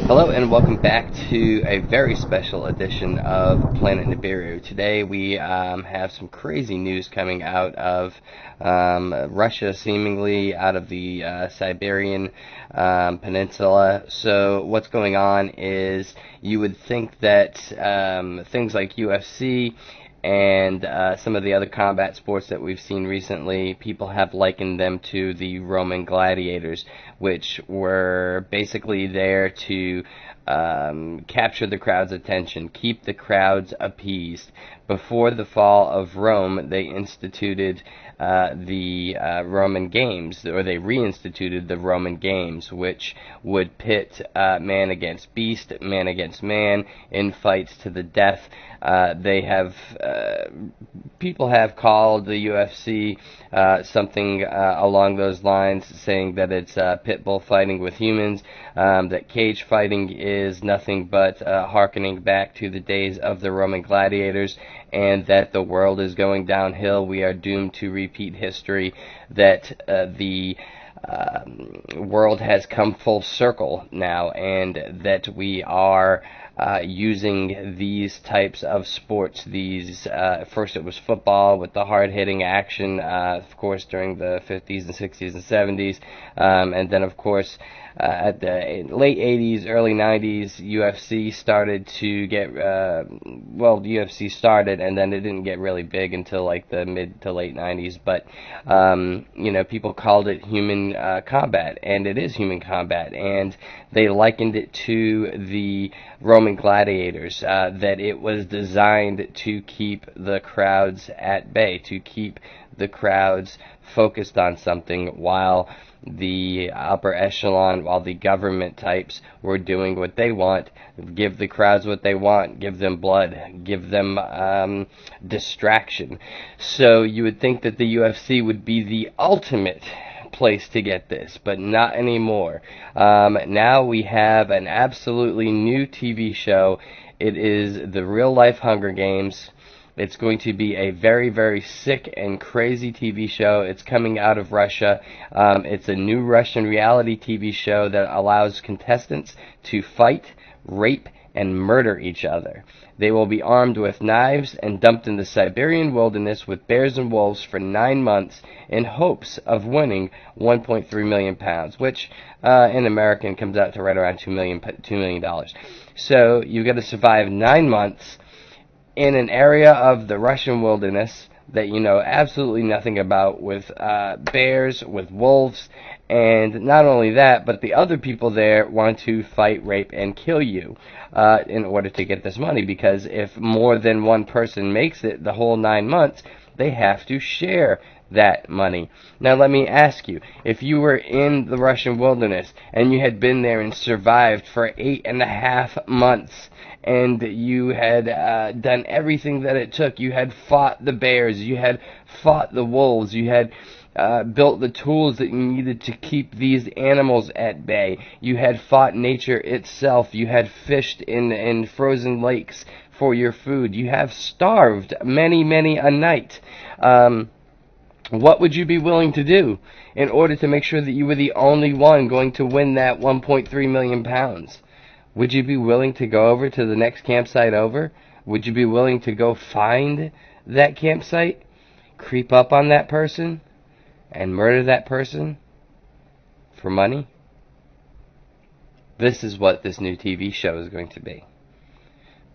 Hello and welcome back to a very special edition of Planet Nibiru. Today we have some crazy news coming out of Russia, seemingly out of the Siberian peninsula. So what's going on is you would think that things like UFC and some of the other combat sports that we've seen recently, people have likened them to the Roman gladiators, which were basically there to capture the crowd's attention, keep the crowds appeased. Before the fall of Rome, they instituted the Roman Games, or they reinstituted the Roman Games, which would pit man against beast, man against man, in fights to the death. People have called the UFC something along those lines, saying that it's pit bull fighting with humans, that cage fighting is nothing but hearkening back to the days of the Roman gladiators, and that the world is going downhill. We are doomed to repeat history, that the world has come full circle now, and that we are using these types of sports. First it was football with the hard-hitting action, of course, during the 50s and 60s and 70s, and then, of course, at the late 80s, early 90s, UFC started to get, UFC started, and then it didn't get really big until like the mid to late 90s, but, people called it human combat, and it is human combat, and they likened it to the Roman gladiators, that it was designed to keep the crowds at bay, to keep the crowds focused on something, while the upper echelon, while the government types were doing what they want, give the crowds what they want, give them blood, give them distraction. So you would think that the UFC would be the ultimate place to get this, but not anymore. Now we have an absolutely new TV show. It is the real-life Hunger Games. It's going to be a very, very sick and crazy TV show. It's coming out of Russia. It's a new Russian reality TV show that allows contestants to fight, rape, and murder each other. They will be armed with knives and dumped in the Siberian wilderness with bears and wolves for 9 months in hopes of winning £1.3 million, which in American comes out to right around $2 million. So you've got to survive 9 months in an area of the Russian wilderness that you know absolutely nothing about, with bears, with wolves, and not only that, but the other people there want to fight, rape, and kill you in order to get this money, because if more than one person makes it the whole 9 months, they have to share that money. Now let me ask you, if you were in the Russian wilderness and you had been there and survived for 8.5 months, and you had done everything that it took, you had fought the bears, you had fought the wolves, you had built the tools that you needed to keep these animals at bay, you had fought nature itself, you had fished in frozen lakes for your food, you have starved many, many a night. What would you be willing to do in order to make sure that you were the only one going to win that £1.3 million? Would you be willing to go over to the next campsite over? Would you be willing to go find that campsite, creep up on that person, and murder that person for money? This is what this new TV show is going to be.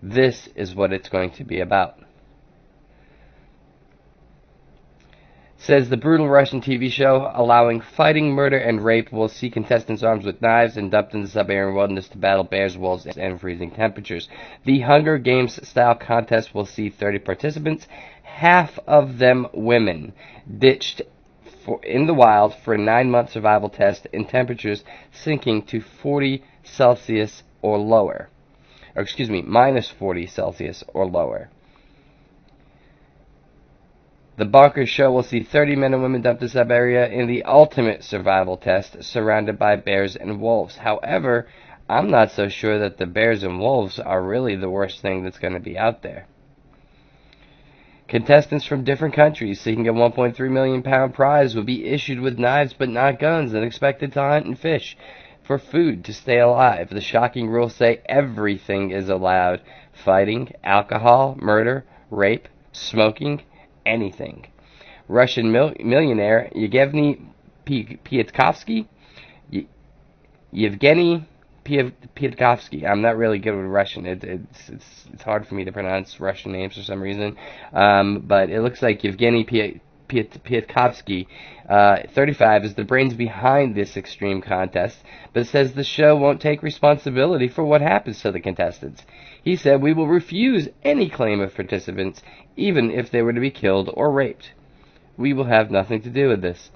This is what it's going to be about. Says the brutal Russian TV show allowing fighting, murder, and rape will see contestants armed with knives and dumped in the Siberian wilderness to battle bears, wolves, and freezing temperatures. The Hunger Games style contest will see 30 participants, half of them women, ditched in the wild for a 9-month survival test in temperatures sinking to 40 Celsius or lower. Or minus 40 Celsius or lower. The bonkers show will see 30 men and women dumped in Siberia in the ultimate survival test, surrounded by bears and wolves. However, I'm not so sure that the bears and wolves are really the worst thing that's going to be out there. Contestants from different countries seeking a £1.3 million prize will be issued with knives but not guns and expected to hunt and fish. for food to stay alive. The shocking rules say everything is allowed: fighting, alcohol, murder, rape, smoking, anything. Russian millionaire Yevgeny Piatkovsky, Yevgeny Piatkovsky. I'm not really good with Russian. It's hard for me to pronounce Russian names for some reason. But it looks like Yevgeny Piatkovsky, 35, is the brains behind this extreme contest, but says the show won't take responsibility for what happens to the contestants. He said, "We will refuse any claim of participants, even if they were to be killed or raped. We will have nothing to do with this.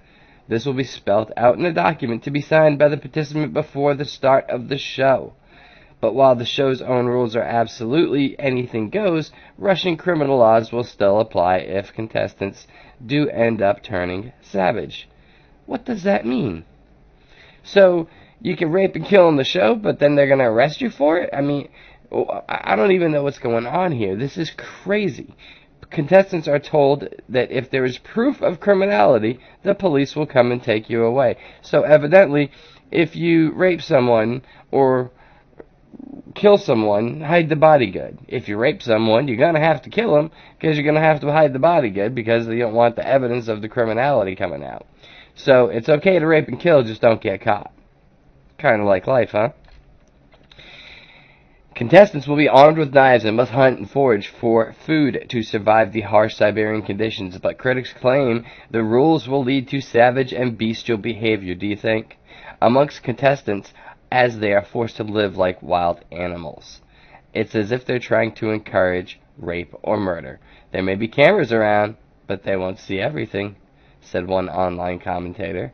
This will be spelt out in a document to be signed by the participant before the start of the show." But while the show's own rules are absolutely anything goes, Russian criminal laws will still apply if contestants do end up turning savage. What does that mean? So, you can rape and kill on the show, but then they're going to arrest you for it? I mean, I don't even know what's going on here. This is crazy. Contestants are told that if there is proof of criminality, the police will come and take you away. So evidently, if you rape someone or kill someone, hide the body good. If you rape someone, you're going to have to kill them because you're going to have to hide the body good because you don't want the evidence of the criminality coming out. So it's okay to rape and kill, just don't get caught. Kind of like life, huh? Contestants will be armed with knives and must hunt and forage for food to survive the harsh Siberian conditions, but critics claim the rules will lead to savage and bestial behavior, do you think? Amongst contestants, as they are forced to live like wild animals. It's as if they're trying to encourage rape or murder. There may be cameras around, but they won't see everything, said one online commentator.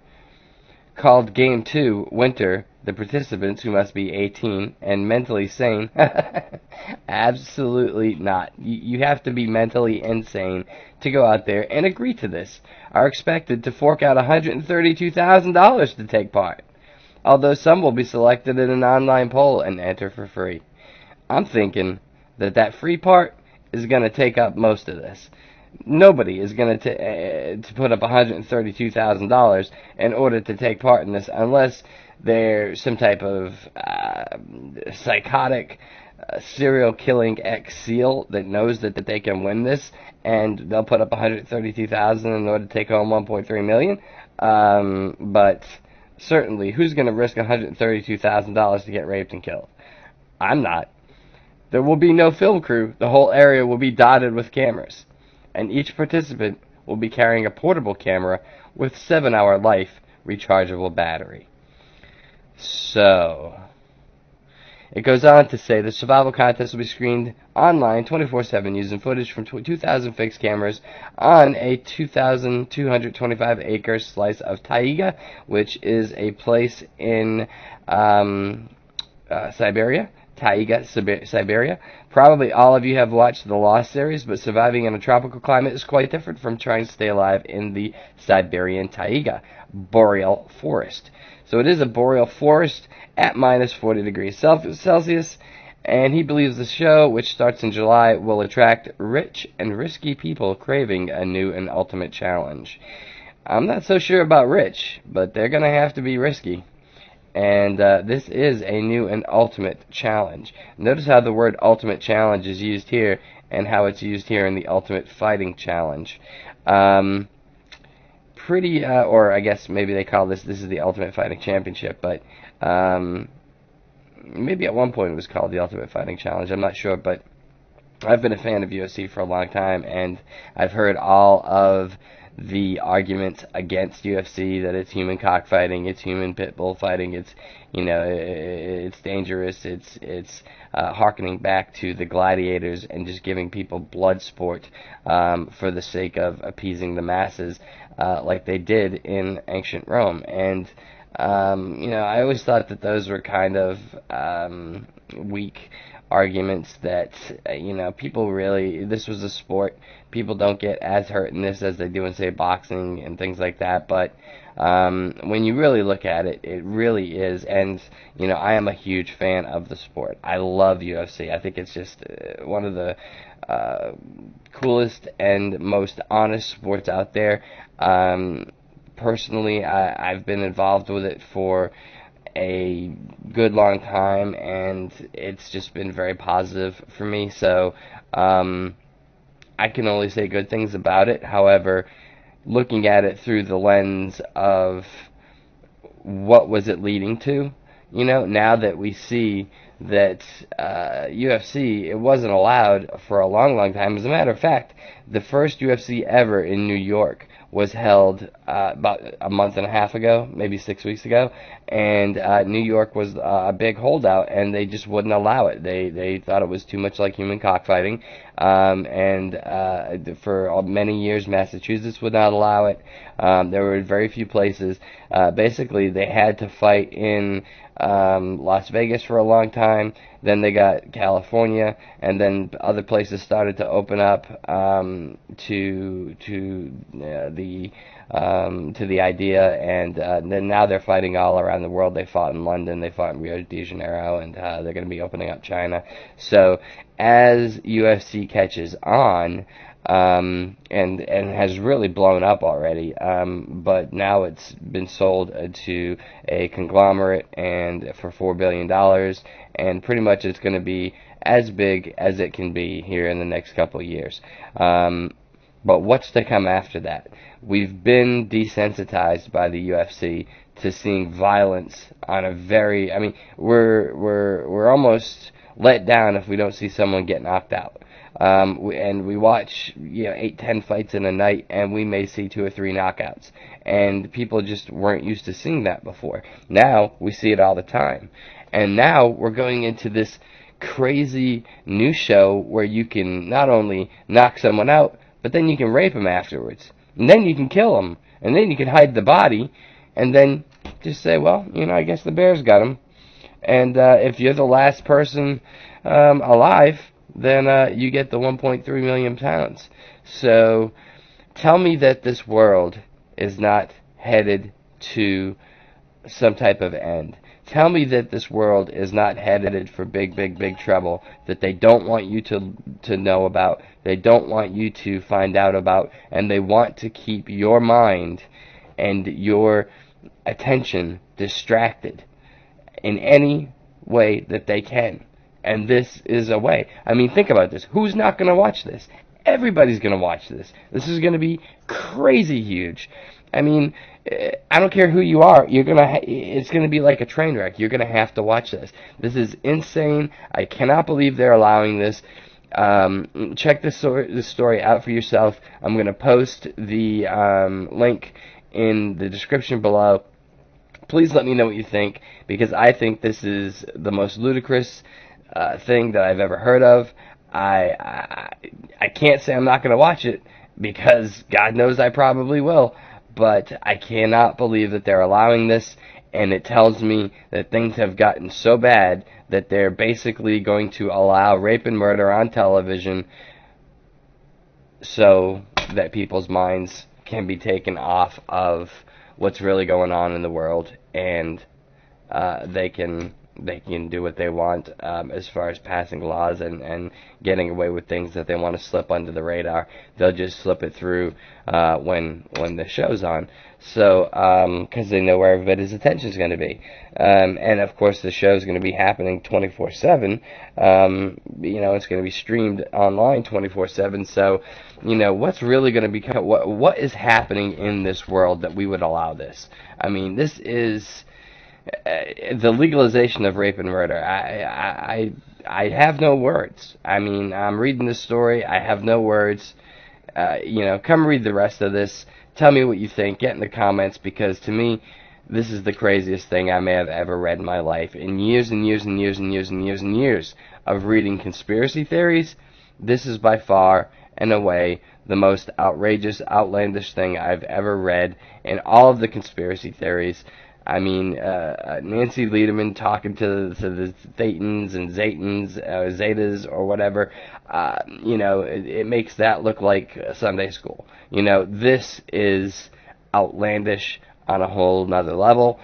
Called Game 2 Winter, the participants, who must be 18 and mentally sane, absolutely not. You have to be mentally insane to go out there and agree to this, are expected to fork out $132,000 to take part, although some will be selected in an online poll and enter for free. I'm thinking that free part is going to take up most of this. Nobody is going to put up $132,000 in order to take part in this unless they're some type of psychotic serial killing ex-SEAL that knows that they can win this, and they'll put up $132,000 in order to take home $1.3 million. But certainly, who's going to risk $132,000 to get raped and killed? I'm not. There will be no film crew. The whole area will be dotted with cameras, and each participant will be carrying a portable camera with 7-hour life rechargeable battery. So, it goes on to say the survival contest will be screened online 24/7 using footage from 2,000 fixed cameras on a 2,225-acre slice of taiga, which is a place in Siberia. Taiga, Siberia. Probably all of you have watched the Lost series, but surviving in a tropical climate is quite different from trying to stay alive in the Siberian taiga, boreal forest. So it is a boreal forest at minus 40 degrees Celsius, and he believes the show, which starts in July, will attract rich and risky people craving a new and ultimate challenge. I'm not so sure about rich, but they're going to have to be risky. And this is a new and ultimate challenge. Notice how the word ultimate challenge is used here and how it's used here in the ultimate fighting challenge. Or I guess maybe they call this is the ultimate fighting championship, but maybe at one point it was called the ultimate fighting challenge. I'm not sure, but I've been a fan of UFC for a long time, and I've heard all of the arguments against UFC, that it's human cockfighting, it's human pit bull fighting, it's it's dangerous, it's harkening back to the gladiators and just giving people blood sport for the sake of appeasing the masses, like they did in ancient Rome. And I always thought that those were kind of weak arguments, that people really, this was a sport, people don't get as hurt in this as they do in, say, boxing and things like that. But when you really look at it, it really is. And I am a huge fan of the sport. I love UFC. I think it's just one of the coolest and most honest sports out there. Personally, I've been involved with it for a good long time, and it's just been very positive for me. So I can only say good things about it. However, looking at it through the lens of what was it leading to, now that we see that UFC, it wasn't allowed for a long, long time. As a matter of fact, the first UFC ever in New York was held about a month and a half ago, maybe 6 weeks ago, and New York was a big holdout, and they just wouldn't allow it. They thought it was too much like human cockfighting, and for many years, Massachusetts would not allow it. There were very few places. Basically, they had to fight in Las Vegas for a long time. Then they got California, and then other places started to open up to the idea, and then now they're fighting all around the world. They fought in London, they fought in Rio de Janeiro, and they're going to be opening up China. So as UFC catches on, and has really blown up already, but now it's been sold to a conglomerate and for $4 billion, and pretty much it's going to be as big as it can be here in the next couple of years. But what's to come after that? We've been desensitized by the UFC to seeing violence on a very, we're almost let down if we don't see someone get knocked out. And we watch 8-10 fights in a night, and we may see 2 or 3 knockouts, and people just weren't used to seeing that before. Now we see it all the time, and now we're going into this crazy new show where you can not only knock someone out, but then you can rape them afterwards, and then you can kill them, and then you can hide the body, and then just say, well, I guess the bears got him, and if you're the last person alive, then you get the 1.3 million pounds. So tell me that this world is not headed to some type of end. Tell me that this world is not headed for big, big, big trouble that they don't want you to know about, they don't want you to find out about, and they want to keep your mind and your attention distracted in any way that they can. And this is a way. Think about this. Who's not going to watch this? Everybody's going to watch this. This is going to be crazy huge. I don't care who you are. It's going to be like a train wreck. You're going to have to watch this. This is insane. I cannot believe they're allowing this. Check this story out for yourself. I'm going to post the link in the description below. Please let me know what you think, because I think this is the most ludicrous thing that I've ever heard of. I can't say I'm not going to watch it, because God knows I probably will, but I cannot believe that they're allowing this, and it tells me that things have gotten so bad that they're basically going to allow rape and murder on television so that people's minds can be taken off of what's really going on in the world, and they can do what they want as far as passing laws and getting away with things that they want to slip under the radar. They'll just slip it through when the show's on. So, because they know where everybody's attention is going to be. And of course the show's going to be happening 24/7. It's going to be streamed online 24/7. So, what's really going to become, what is happening in this world that we would allow this? This is the legalization of rape and murder. I have no words. I'm reading this story. I have no words. Come read the rest of this. Tell me what you think. Get in the comments, because to me, this is the craziest thing I may have ever read in my life. In years and years and years and years and years and years of reading conspiracy theories, this is by far and away the most outrageous, outlandish thing I've ever read in all of the conspiracy theories. Nancy Liederman talking to the Thetans and Zetas or whatever, it makes that look like Sunday school. This is outlandish on a whole nother level.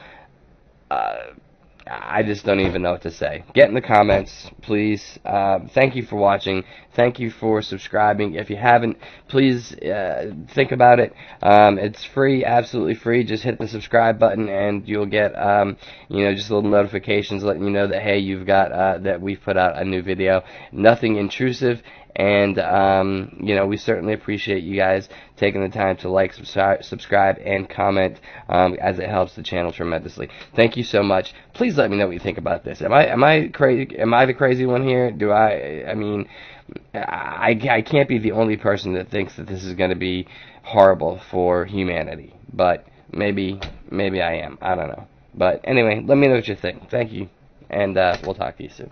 I just don't even know what to say. Get in the comments, please. Thank you for watching. Thank you for subscribing. If you haven't, please think about it. It's free, absolutely free. Just hit the subscribe button, and you'll get just little notifications letting you know that, hey, you've got that we've put out a new video. Nothing intrusive. And, we certainly appreciate you guys taking the time to like, subscribe, and comment, as it helps the channel tremendously. Thank you so much. Please let me know what you think about this. Am I crazy? Am I the crazy one here? I can't be the only person that thinks that this is going to be horrible for humanity. But maybe I am. I don't know. But anyway, let me know what you think. Thank you. And, we'll talk to you soon.